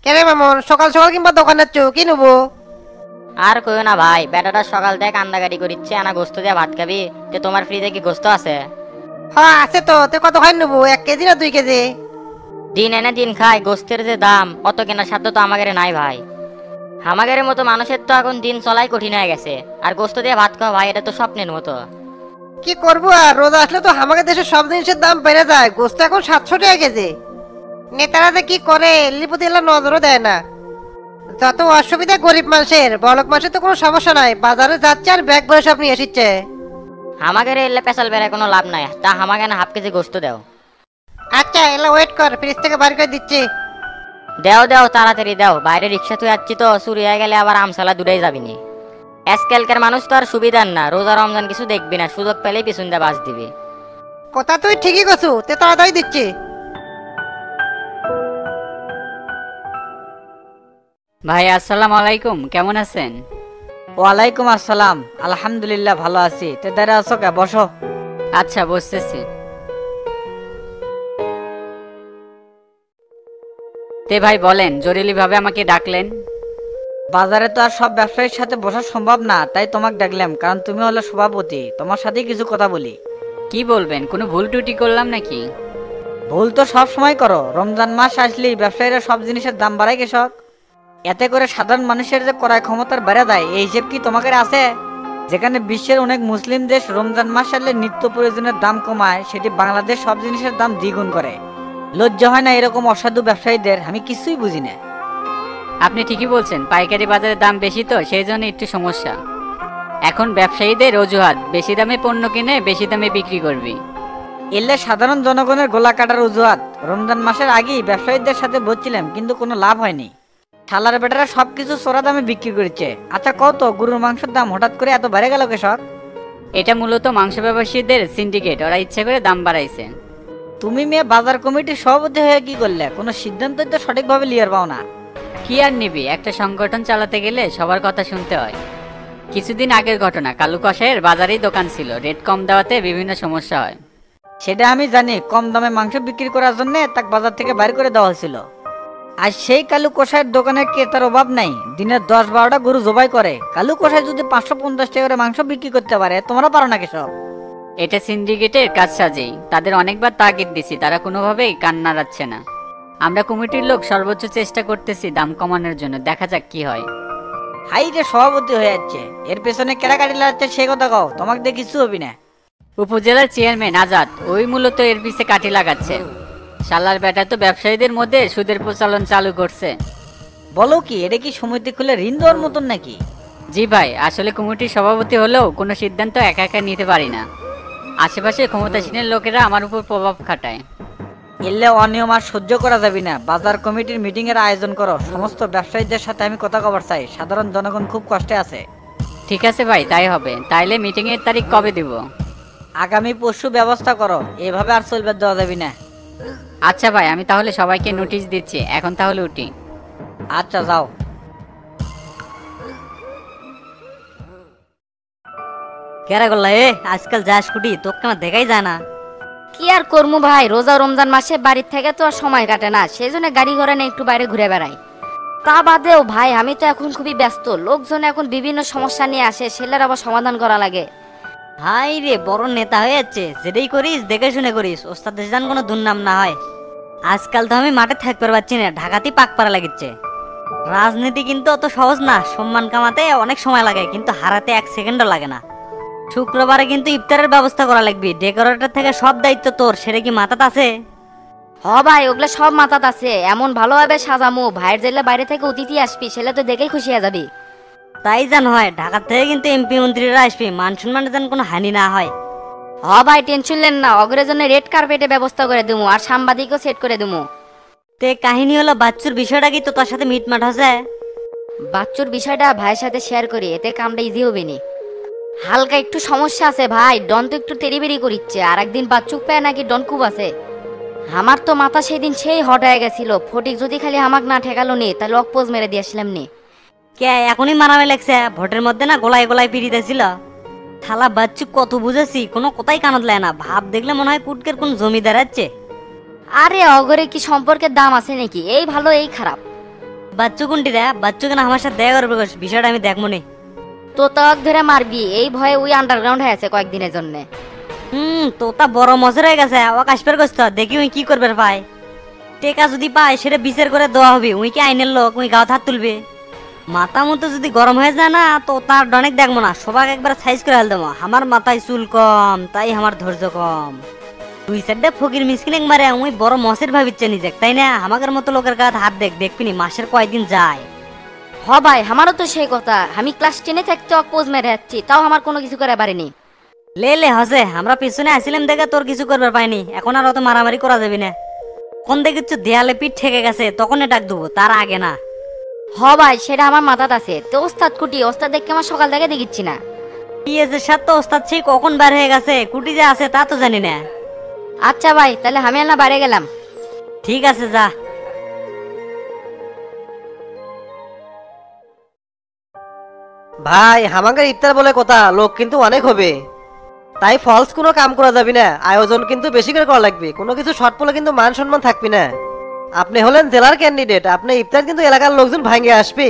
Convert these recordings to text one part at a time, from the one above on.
কেরে মামন, সকাল সকাল কিংবা দোকানে চো কি নেবো? আর কইও না ভাই, বেটাটা সকাল থেকে কান্দাকাটি করিচ্ছে, আনা গোস্ত দিয়ে ভাত খাবি। তে তোমার ফ্রিজে কি গোস্ত আছে? হ্যাঁ আছে তো, তে কত খাই নেবো, 1 কেজি না 2 কেজি? দিন এনে দিন খাই, গোস্তের যে দাম অত কেনার সাধ্য তো আমাদের নাই ভাই। আমাদের মতো মানুষের তো এখন দিন চলাই কঠিন হয়ে গেছে, আর গোস্ত দিয়ে ভাত খাওয়া ভাই এটা তো স্বপ্নের মতো। কি করবো আর, রোজা আসলে তো আমাদের দেশের সব জিনিসের দাম বেড়ে যায়। গোস্ত এখন 700 টাকা কেজি। নেতারা যে কি করে এর প্রতি এলা নজরও দেয় না। যত অসুবিধা গরিব মানুষের, বড়লোক মানুষের তো কোনো সমস্যা নাই, বাজারে যাচ্ছে আর ব্যাগ ভরে সব নিয়ে এসেছে। আমাদের এলে পেশাল বেড়ে কোনো লাভ নাই, তা আমাকে না হাফ কেজি গোস্ত দাও। আচ্ছা এলা ওয়েট কর, ফ্রিজ থেকে বার করে দিচ্ছি। দেও দেও তাড়াতাড়ি দাও, বাইরে রিক্সা তুই যাচ্ছি তো, চুরি হয়ে গেলে আবার আমসালা দুটাই যাবিনি। আজকালকার মানুষ তো আর সুবিধার না, রোজা রমজান কিছু দেখবি না, সুযোগ পেলেই পিছন দিয়ে বাস দিবি। কথা তুই ঠিকই কছু, তে তাড়াতাড়ি দিচ্ছি। ভাই আসসালামু আলাইকুম, কেমন আছেন? ওয়ালাইকুম আসসালাম, আলহামদুলিল্লাহ ভালো আছি। তে দাঁড়া আছো কে, বসো। আচ্ছা বসতেছি। তে ভাই বলেন, জরুরি ভাবে আমাকে ডাকলেন? বাজারে তো আর সব ব্যবসায়ীর সাথে বসা সম্ভব না, তাই তোমাকে ডাকলাম, কারণ তুমি হলো সভাপতি, তোমার সাথেই কিছু কথা বলি। কি বলবেন, কোনো ভুল টুটি করলাম নাকি? ভুল তো সব সময় করো, রমজান মাস আসলেই ব্যবসায়ীরা সব জিনিসের দাম বাড়ায় কৃষক, এতে করে সাধারণ মানুষের যে ক্রয় ক্ষমতার বেড়ে যায়, এই হিসেব কি তোমাকে আছে? যেখানে বিশ্বের অনেক মুসলিম দেশ রমজান মাস আসলে নিত্য প্রয়োজনের দাম কমায়, সেটি বাংলাদেশ সব জিনিসের দাম দ্বিগুণ করে। লজ্জা হয় না এরকম অসাধু ব্যবসায়ীদের? আমি কিছুই বুঝি না। আপনি ঠিকই বলছেন, পাইকারি বাজারের দাম বেশি তো সেই জন্য একটু সমস্যা। এখন ব্যবসায়ীদের অজুহাত বেশি দামে পণ্য কিনে বেশি দামে বিক্রি করবি। এলে সাধারণ জনগণের গোলা কাটার অজুহাত। রমজান মাসের আগেই ব্যবসায়ীদের সাথে বলছিলাম, কিন্তু কোনো লাভ হয়নি। শালার বেটারা সবকিছু চোরা দামে বিক্রি করেছে। আচ্ছা কত গরুর মাংসের দাম হঠাৎ করে এত বেড়ে গেল কৃষক? এটা মূলত মাংস ব্যবসায়ীদের সিন্ডিকেট, ওরা ইচ্ছে করে দাম বাড়াইছে। তুমি মেয়ে বাজার কমিটির সভাপতি হয়ে কি করলে? কোনো সিদ্ধান্তই তো সঠিকভাবে লিয়ার পাও না। কি আর নিবি, একটা সংগঠন চালাতে গেলে সবার কথা শুনতে হয়। কিছুদিন আগের ঘটনা, কালু কষাইয়ের বাজারেই দোকান ছিল, রেট কম দেওয়াতে বিভিন্ন সমস্যা হয়। সেটা আমি জানি, কম দামে মাংস বিক্রি করার জন্য তাকে বাজার থেকে বাইর করে দেওয়া হয়েছিল। আর সেই কালু কষাইয়ের দোকানের ক্রেতার অভাব নাই, দিনের 10-12টা গরু জবাই করে। কালু কষাই যদি 550 টাকা করে মাংস বিক্রি করতে পারে, তোমরা পারো না কৃষক? এটা সিন্ডিকেটের কাজ সাজেই, তাদের অনেকবার তাগিদ দিছি, তারা কোনোভাবেই কান নাড়াচ্ছে না। আমরা কমিটির লোক সর্বোচ্চ চেষ্টা করতেছি দাম কমানোর জন্য, দেখা যাক কি হয়। হাই রে, সভাপতি হয়ে যাচ্ছে, এর পেছনে কেরাকাটি লাগাচ্ছে সে কথা কও, তোমাকে দিয়ে কিছু হবি না। উপজেলার চেয়ারম্যান আজাদ ওই মূলত এর পিছে কাঠি লাগাচ্ছে। শালার বেটা তো ব্যবসায়ীদের মধ্যে সুদের প্রচলন চালু করছে। বলো কি, এটা কি সমিতি খুলে ঋণ দেওয়ার মতন নাকি? জি ভাই, আসলে কমিটির সভাপতি হলেও কোনো সিদ্ধান্ত একা একা নিতে পারি না, আশেপাশে ক্ষমতাসীনের লোকেরা আমার উপর প্রভাব খাটায়। এলে অনিয়ম আর সহ্য করা যাবে না। বাজার কমিটির মিটিং এর আয়োজন করো, সমস্ত ব্যবসায়ীদের সাথে আমি কথা কবার চাই, সাধারণ জনগণ খুব কষ্টে আছে। ঠিক আছে ভাই, তাই হবে। তাইলে মিটিং এর তারিখ কবে দিব? আগামী পরশু ব্যবস্থা করো, এভাবে আর চলবে দেওয়া যাবে না। আচ্ছা ভাই, আমি তাহলে সবাইকে নোটিশ দিচ্ছি, এখন তাহলে উঠি। আচ্ছা যাও। কেরা করলা এ, আজকাল যা স্কুটি তোকে আমার দেখাই যায় না। কি আর করমু ভাই, রোজা রমজান মাসে বাড়ির থেকে তো আর সময় কাটে না, সেই জন্য গাড়ি ঘোড়া নিয়ে একটু বাইরে ঘুরে বেড়াই। তা বাদেও ভাই আমি তো এখন খুবই ব্যস্ত, লোকজন এখন বিভিন্ন সমস্যা নিয়ে আসে, সেটার আবার সমাধান করা লাগে। হাই রে, বড় নেতা হয়ে যাচ্ছে, যেটাই করিস দেখে শুনে করিস, ওস্তাদের যেন কোনো দুর্নাম না হয়। আজকাল তো আমি মাঠে থাকতে পারছি না, ঢাকাতেই পাক পাড়া লাগিচ্ছে। রাজনীতি কিন্তু অত সহজ না, সম্মান কামাতে অনেক সময় লাগে, কিন্তু হারাতে 1 সেকেন্ডও লাগে না। শুক্রবারে কিন্তু ইফতারের ব্যবস্থা করা লাগবে, ডেকোরেটর থেকে সব দায়িত্ব তোর, সেটা কি মাথাতে আছে? হ ভাই, ওগুলা সব মাথাত আছে, এমন ভালোভাবে সাজামু ভাইয়ের জেলে বাইরে থেকে অতিথি আসবি, সেটা তো দেখেই খুশি হয়ে যাবি। তাই যেন হয়, ঢাকা থেকে কিন্তু এমপি মন্ত্রীরা আসবে, মান সম্মানের যেন কোনো হানি না হয়। হ ভাই, টেনশন নেন না, অগ্রের জন্য রেড কার্পেটে ব্যবস্থা করে দেবো, আর সাংবাদিকও সেট করে দেবো। তে কাহিনী হলো, বাচ্চুর বিষয়টা কি তো তোর সাথে মিটমাট হচ্ছে? বাচ্চুর বিষয়টা ভাইয়ের সাথে শেয়ার করি, এতে কামটা ইজি হবে নি। হালকা একটু সমস্যা আছে ভাই, ডন তো একটু তেড়িবেড়ি করিচ্ছে, আর একদিন বাচ্চুক পায় নাকি ডন খুব আছে। আমার তো মাথা সেদিন সেই হট হয়ে গেছিল, ফটিক যদি খালি আমাক না ঠেকালো নি তাহলে অকপোজ মেরে দিয়েছিলাম নি। কে এখনই মারামে লাগছে? ভোটের মধ্যে না গোলায় গোলায় পিড়িতেছিল। থালা বাচ্চু কত বুঝেছি, কোনো কোথায় কানত লেয় না, ভাব দেখলে মনে হয় কুটকের কোন জমিদার আছে। আরে অগরে কি সম্পর্কের দাম আছে নাকি, এই ভালো এই খারাপ। বাচ্চু কোনটি রে? বাচ্চু কেন আমার সাথে দেখা করবে? বিষয়টা আমি দেখবো নি। তো তাক ধরে মারবি এই ভয়ে ওই আন্ডারগ্রাউন্ড হয়ে আছে কয়েকদিনের জন্য। তোতা বড় মজা হয়ে গেছে। ও কাশপের গোস্ত দেখি উই কি করবে পায়। টেকা যদি পায় সেটা বিচার করে দেওয়া হবে। উই কি আইনের লোক? উই গাও হাত তুলবে। মাথা মতো যদি গরম হয়ে যায় না, তো তার ডনেক দেখবো না, সবাই একবার সাইজ করে ফেল দেবো। আমার মাথায় চুল কম, তাই আমার ধৈর্য কম। দুই সাইডে ফকির মিসকিন একবারে উই বড় মসের ভাবিচ্ছে নিজে, তাই না? আমাদের মতো লোকের কাছে হাত দেখবিনি মাসের কয়দিন যায়। হ ভাই, আমারও তো সেই কথা। আমি ক্লাস 10-এ থাকতে পোজ মেরে যাচ্ছি, তাও আমার কোনো কিছু করে পারিনি। লে হসে, আমরা পিছনে আসিলাম দেখে তোর কিছু করবার পাইনি। এখন আর অত মারামারি করা যাবে না। কোন দেখেছ দেয়ালে পিঠ ঠেকে গেছে, তখনই ডাক দেবো, তার আগে না। হ ভাই, সেটা আমার মাথাত আছে। তো ওস্তাদ কুটি, ওস্তাদ দেখে আমার সকাল থেকে দেখিচ্ছি না। পিএসের সাথে তো ওস্তাদ সেই কখন বার হয়ে গেছে, কুটি যে আছে তা তো জানি না। আচ্ছা ভাই, তাহলে আমি না বাইরে গেলাম। ঠিক আছে, যা। ভাই হামাঙ্গের ইফতার বলে কথা, লোক কিন্তু অনেক হবে, তাই ফলস কোনো কাম করা যাবে না। আয়োজন কিন্তু বেশি করে করা লাগবে, কোনো কিছু শর্ট পড়লে কিন্তু মান সম্মান থাকবে না। আপনি হলেন জেলার ক্যান্ডিডেট, আপনি ইফতার কিন্তু এলাকার লোকজন ভাঙে আসবে।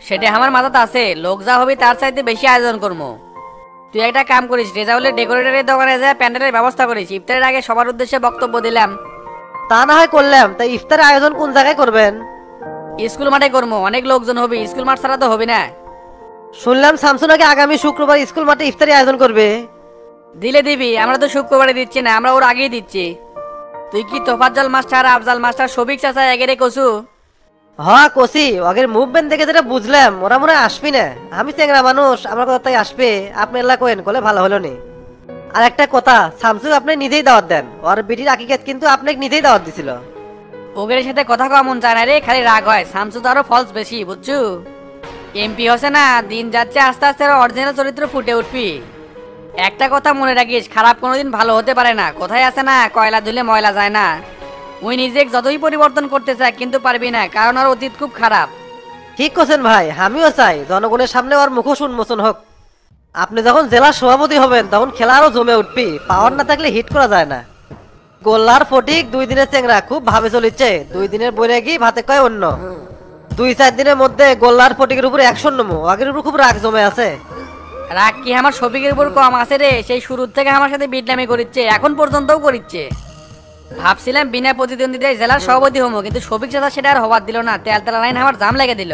সেটা আমার মাথাতে আছে, লোক যা হবে তার চাইতে বেশি আয়োজন করবো। তুই একটা কাম করিস, রেজাউলের ডেকোরেটরের দোকানে যায় প্যান্ডেলের ব্যবস্থা করিস। ইফতারের আগে সবার উদ্দেশ্যে বক্তব্য দিলাম। তা না হয় করলাম, তাই ইফতারের আয়োজন কোন জায়গায় করবেন? স্কুল মাঠে করবো, অনেক লোকজন হবে, স্কুল মাঠ ছাড়া তো হবে না। শুনলাম শামসু নাকি আগামী শুক্রবার স্কুল মাঠে ইফতারি আয়োজন করবে। দিলে দিবি, আমরা তো শুক্রবারে দিচ্ছি না, আমরা ওর আগেই দিচ্ছি। তুই কি তোফাজ্জল মাস্টার, আফজাল মাস্টার, শফিক চাচা এগেরে কসু? হ্যাঁ কষি, আগের মুভমেন্ট দেখে যেটা বুঝলাম ওরা মনে হয় আসবি না। আমি চেংরা মানুষ, আমার কথা তাই আসবে। আপনি এলা কোয়েন করলে ভালো হলো নি। আর একটা কথা, শামসু আপনি নিজেই দাওয়াত দেন, ওর বিটির আকিকাত কিন্তু আপনাকে নিজেই দাওয়াত দিছিল। ওগের সাথে কথা কওয়া মন চায় না রে, খালি রাগ হয়। শামসু তো আরো ফলস বেশি, বুঝছু? এমপি হচ্ছে না, দিন যাচ্ছে আস্তে আস্তে অরিজিনাল চরিত্র ফুটে উঠবি। একটা কথা মনে রাখিস, খারাপ কোনোদিন ভালো হতে পারে না। কোথায় আছে না, কয়লা ধুলে ময়লা যায় না। ওই নিজে যতই পরিবর্তন করতে চায় কিন্তু পারবি না, কারণ ওর অতীত খুব খারাপ। ঠিক করছেন ভাই, আমিও চাই জনগণের সামনে ওর মুখোশ উন্মোচন হোক। আপনি যখন জেলার সভাপতি হবেন তখন খেলা আরো জমে উঠবি, পাওয়ার না থাকলে হিট করা যায় না। গোল্লার ফটিক 2 দিনের চেংরা খুব ভাবে চলিচ্ছে, 2 দিনের বইরে কি ভাতে কয় অন্য। 2-4 দিনের মধ্যে গোল্লার ফটিকের উপর অ্যাকশন নেবো, আগের উপর খুব রাগ জমে আছে। রাগ কি আমার শফিকের উপর কম আছে রে? সেই শুরুর থেকে আমার সাথে বিটলামি করিচ্ছে, এখন পর্যন্তও করিচ্ছে। ভাবছিলাম বিনা প্রতিদ্বন্দ্বিতায় জেলার সভাপতি হবো, কিন্তু শফিক চাচা সেটা আর হবার দিল না। তেলতলা লাইন আমার জাম লেগে দিল।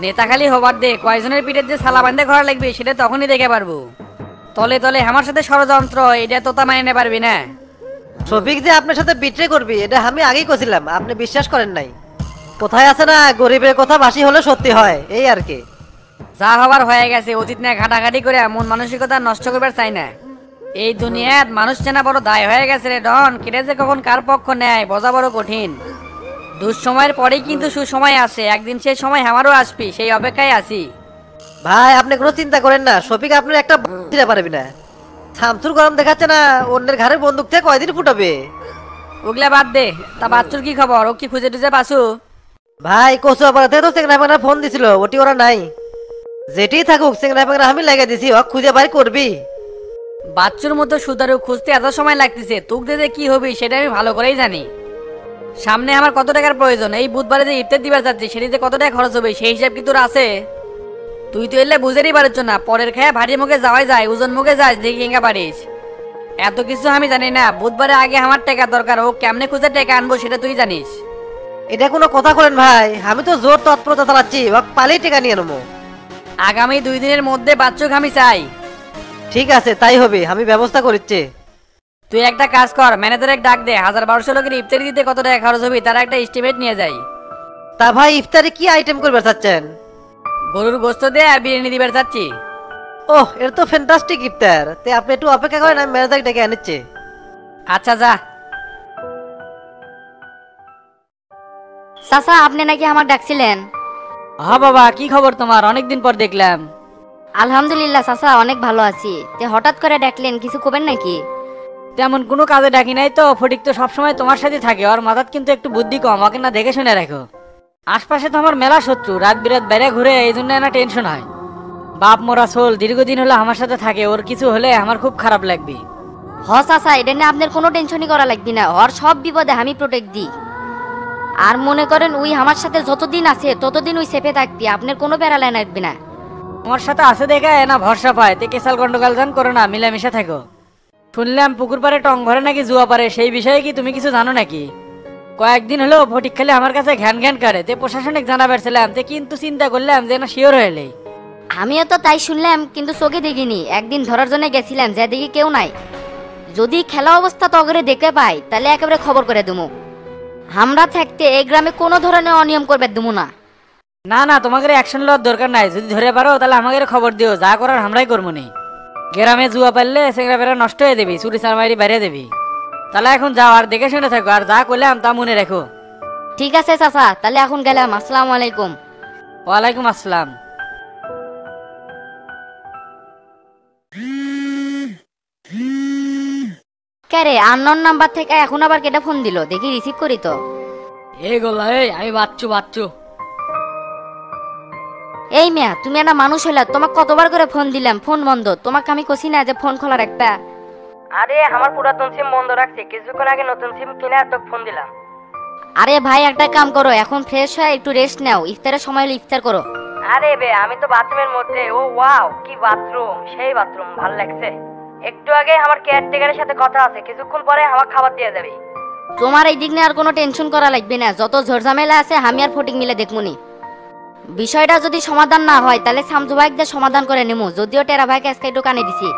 নেতা খালি হবার দে, কয়জনের পিঠের যে সালা বান্ধে ঘর লাগবে সেটা তখনই দেখে পারবো। তলে তলে আমার সাথে ষড়যন্ত্র, এটা তো তা মাইনে পারবি না। শফিক যে আপনার সাথে বিট্রে করবি এটা আমি আগেই কছিলাম, আপনি বিশ্বাস করেন নাই। কোথায় আছে না, গরিবের কথা বাসি হলে সত্যি হয়, এই আর কি। যা হবার হয়ে গেছে, অতীত না ঘাটাঘাটি করে মন মানসিকতা নষ্ট করবার চাই না। এই দুনিয়াত মানুষ চেনা বড় দায় হয়ে গেছে রে ডন। কেটে যে কখন কার পক্ষ নেয় বোঝা বড় কঠিন। দুঃসময়ের পরেই কিন্তু সুসময় আসে, একদিন সেই সময় আমারও আসবি, সেই অপেক্ষায় আছি। ভাই আপনি কোনো চিন্তা করেন না, শফিক আপনার একটা দিতে পারবি না। শামসুর গরম দেখাচ্ছে না, অন্যের ঘরের বন্দুক থেকে কয়দিন ফুটাবে। ওগুলা বাদ দে, তা বাচ্চুর কি খবর? ও কি খুঁজে টুজে পাসু? ভাই কচুয়া পাড়াতে তো চেংরা পেংরা ফোন দিছিল, ওটি ওরা নাই। যেটি থাকুক চেংরা পেংরা আমি লাগিয়ে দিছি, ও খুঁজে বাই করবি। বাচ্চুর মতো সুতারু খুঁজতে এত সময় লাগতেছে, তুক দে কি হবি সেটা আমি ভালো করেই জানি। সামনে আমার কত টাকার প্রয়োজন, এই বুধবারে যে ইফতার দিবার যাচ্ছি সেটি যে কত টাকা খরচ হবে সেই হিসাব কি তোর আছে? তুই তো এলে বুঝেরই পারছ না, পরের খেয়ে ভারী মুখে যাওয়াই যায়, ওজন মুখে যাস দেখি কেঙ্গা পারিস। এত কিছু আমি জানি না, বুধবারে আগে আমার টাকা দরকার, ও কেমনে খুঁজে টাকা আনবো সেটা তুই জানিস। এটা কোনো কথা করেন ভাই, আমি তো জোর তৎপরতা চালাচ্ছি, ও পালেই টেকা নিয়ে নেবো। আগামী 2 দিনের মধ্যে বাচ্চুক আমি চাই। ঠিক আছে তাই হবে, আমি ব্যবস্থা করছি। তুই একটা কাজ কর, ম্যানেজারের ডাক দে, 1000-1200 লোকের ইফতারি দিতে কত টাকা খরচ হবে তার একটা এস্টিমেট নিয়ে যাই। তা ভাই ইফতারে কি আইটেম করবে চাচ্ছেন? গরুর গোস্ত দিয়ে আর বিরিয়ানি দিবার চাচ্ছি। ওহ এটা তো ফ্যান্টাস্টিক ইফতার, তে আপনি একটু অপেক্ষা করেন, আমি ম্যানেজার ডেকে আনিচ্ছি। আচ্ছা যা। চাচা, আপনি নাকি আমার ডাকছিলেন? হ্যাঁ বাবা, কি খবর তোমার? অনেকদিন পর দেখলাম। আলহামদুলিল্লাহ চাচা, অনেক ভালো আছি। তে হঠাৎ করে ডাকলেন, কিছু করবেন নাকি? তেমন কোনো কাজে ডাকি নাই তো, ফটিক তো সবসময় তোমার সাথে থাকে, ওর মাথাত কিন্তু একটু বুদ্ধি কম, ওকে না দেখে শুনে রাখো। আশপাশে তো আমার মেলা শত্রু, রাত বিরাত বেড়ে ঘুরে, এই জন্য না টেনশন হয়। বাপ মোরা সোল দীর্ঘদিন হলো আমার সাথে থাকে, ওর কিছু হলে আমার খুব খারাপ লাগবে। হ চাচা, এটা নিয়ে আপনার কোনো টেনশনই করা লাগবে না, ওর সব বিপদে আমি প্রোটেক্ট দিই। আর মনে করেন ওই আমার সাথে যতদিন আছে ততদিন ওই সেফে থাকতি, আপনার কোনো প্যারালাই লাগবে না। তোমার সাথে আছে দেখে না ভরসা পায়, তে কেসাল গন্ডগোল জান করো না, মিলামিশা থাকো। শুনলাম পুকুর পাড়ে টং ভরে নাকি জুয়া পারে, সেই বিষয়ে কি তুমি কিছু জানো নাকি? কয়েকদিন হলো ফটিক খালি আমার কাছে ঘ্যান ঘ্যান করে, তে প্রশাসনিক জানাবেছিলাম, তে কিন্তু চিন্তা করলাম যে না শিওর হইলে। আমিও তো তাই শুনলাম, কিন্তু চোখে দেখিনি। একদিন ধরার জন্য গেছিলাম, যে দেখি কেউ নাই। যদি খেলা অবস্থা তগরে দেখতে পাই তাহলে একেবারে খবর করে দেবো। আমরা থাকতে এই গ্রামে কোনো ধরনের অনিয়ম করবে দেবো না। না না, তোমাকে অ্যাকশন লওয়ার দরকার নাই, যদি ধরে পারো তাহলে আমাকে খবর দিও, যা করার আমরাই করবো নি। গ্রামে জুয়া পারলে সেগুলা বেড়া নষ্ট হয়ে দেবি, চুরি চারমারি বেড়ে দেবি। তাহলে এখন যাও, আর দেখে শুনে থাকো, আর যা করলাম তা মনে রেখো। ঠিক আছে চাচা, তাহলে এখন গেলাম। আসসালামু আলাইকুম। ওয়ালাইকুম আসসালাম। কে আননোন নাম্বার থেকে এখন আবার কেটে ফোন দিল, দেখি রিসিভ করি তো। এই গোল্লা, এই আমি বাচ্চু। এই মিয়া, তুমি একটা মানুষ হইলা, তোমাকে কতবার করে ফোন দিলাম, ফোন বন্ধ। তোমাকে আমি কছি না যে ফোন খোলা রাখবা? আরে আমার পুরাতন সিম বন্ধ রাখছি, কিছুক্ষণ আগে নতুন সিম কিনে তোকে ফোন দিলাম। আরে ভাই, একটা কাম করো, এখন ফ্রেশ হয়ে একটু রেস্ট নাও, ইফতারের সময় হলে ইফতার করো। আরে বে, আমি তো বাথরুমের মধ্যে। ও ওয়াও, কি বাথরুম, সেই বাথরুম, ভালো লাগছে। একটু আগে আমার কেয়ারটেকারের সাথে কথা আছে, কিছুক্ষণ পরে আমার খাবার দিয়ে যাবে। তোমার এই দিক নিয়ে আর কোনো টেনশন করা লাগবে না, যত ঝড়ঝামেলা আছে আমি আর ফটিক মিলে দেখমুনি। বিষয়টা যদি সমাধান না হয় তাহলে সামজু ভাইকে সমাধান করে নেবো, যদিও টেরা ভাইকে আজকে একটু কানে দিছি।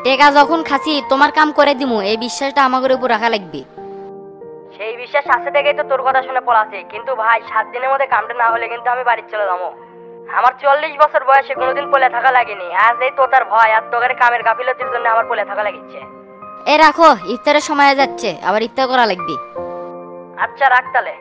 টেকা যখন খাসি তোমার কাম করে দিমু, এই বিশ্বাসটা আমাদের উপর রাখা লাগবে। সেই বিশ্বাস আছে দেখেই তো তোর কথা শুনে পড়াছি, কিন্তু ভাই 7 দিনের মধ্যে কামটা না হলে কিন্তু আমি বাড়ি চলে যাবো। আমার 40 বছর বয়সে কোনোদিন পলে থাকা লাগেনি, আজ এই তো তার ভয় আর তোদের কামের গাফিলতির জন্য আমার পলে থাকা লাগিচ্ছে। এ রাখো, ইফতারের সময় যাচ্ছে, আবার ইফতার করা লাগবে। আচ্ছা রাখ তাহলে।